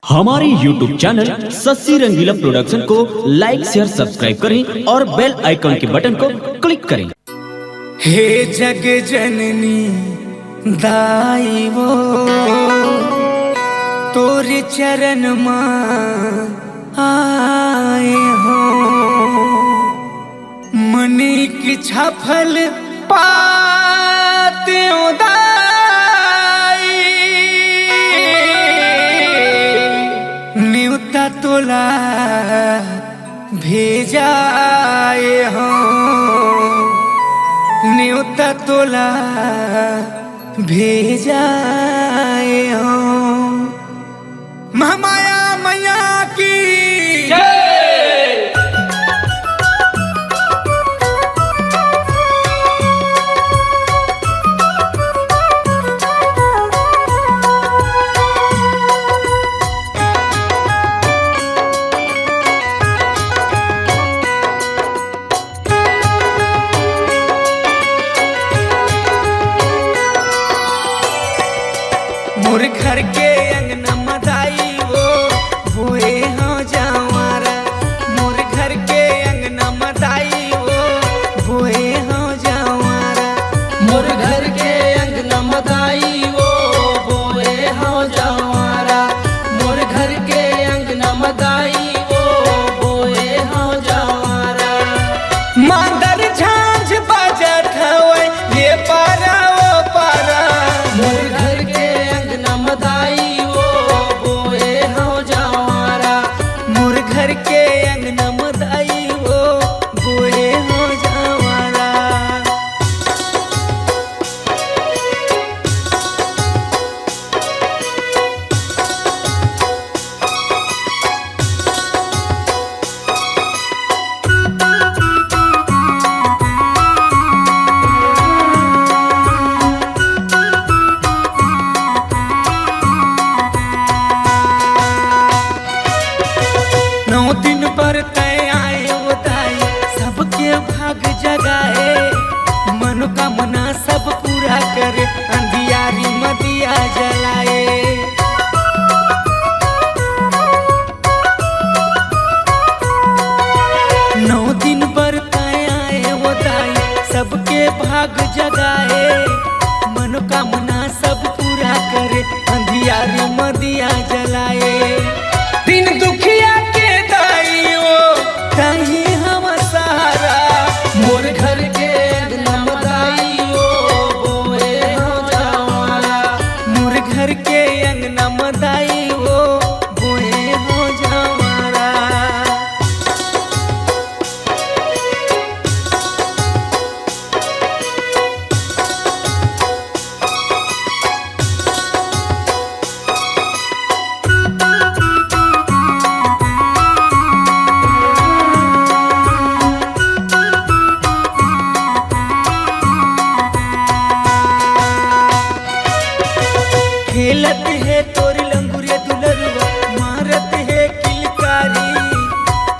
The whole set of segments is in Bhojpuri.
हमारे YouTube चैनल सस्सी रंगीला प्रोडक्शन को लाइक शेयर सब्सक्राइब करें और बेल आइकन के बटन को क्लिक करें। हे जग जननी दाई वो तोरे चरण मां आए हो, मन की छफल पाते दाई न्यूता तोला भेजाए हो, न्यूता तोला भेजाए हो। महामाया मैया की मोर घर के अंगना मदाई वो भोए हो जावारा, मोर घर के अंगना मदाई वो भोए हो जावारा, मोर घर के अंगना मदाई वो बोए हो जावारा, मोर घर के अंगना मदाई वो बोए हो जावारा। मांदर झांझ बाजत हवे ये पारा वो पारा, मोर घर के अंगना मदाई वो बोए हो जावारा, मोर घर के अंगना मदाई वो भोए हो जावारा। नौ दिन पर तय आए बताए सबके भाग जगाए, मनोकामना सब पूरा करे अंधियारी मदिया जलाए। नौ दिन पर तय आए बताए सबके भाग जगाए, मनोकामना सब पूरा करे अंधियारी मदिया जलाए। दिन दुखिया के दाई वो दाई हम सहारा, मोर घर के अंगना मदाई वो बोए हो जावारा, मोर घर के अंगना मदाई वो बोए हो जावारा। खेलत है तोर लंगुरे दुलरुआ, मारत है किलकारी,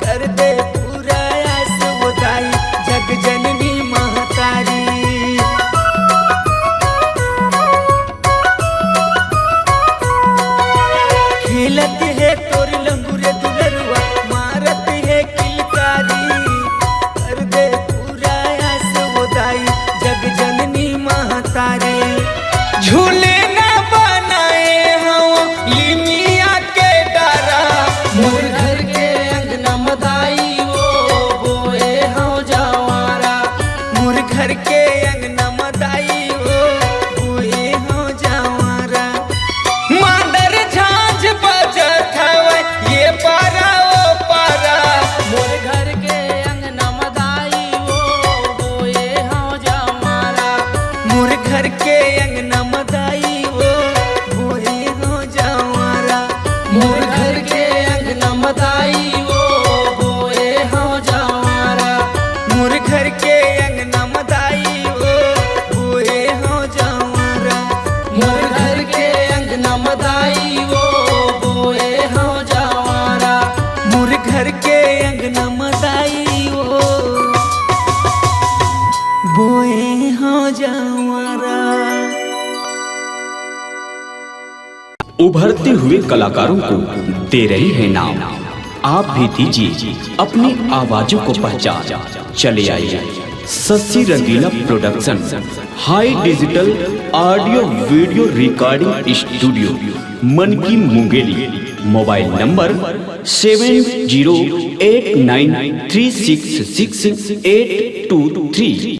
कर दे पूरा आस वो दाई जग जननी महतारी। खेलत है तोर लंगुरे दुलरुआ, मारत है किलकारी, कर दे पूरा आस वो दाई जग जननी महतारी। झूले ना बनाए हो लिमिया के डारा, मोर घर के अंगना मदाई वो बोए हो जावारा, मोर घर के अंगना मदाई वो बोए हो जावारा। मांदर झांझ बजत हवे ये पारा ओ पारा, मोर घर के अंगना मदाई वो बोए हो जावारा, मोर घर के अंगना मदाई वो बोए हो जावारा। मोर घर के अंगना मदाई वो बोए हो जावारा, मोर घर के अंगना मदाई वो बोए हो जावारा। मोर घर के अंगना मदाई वो बोए हो जावारा, मोर घर के अंगना मदाई वो बोए हो जावारा। उभर उभरते हुए कलाकारों को दे रहे हैं नाम। आप भी दीजिए अपनी आवाजों को पहचान। चले आइए Shashi Rangila production high digital audio video recording studio, मन की मुंगेली। Mobile number 7089366823।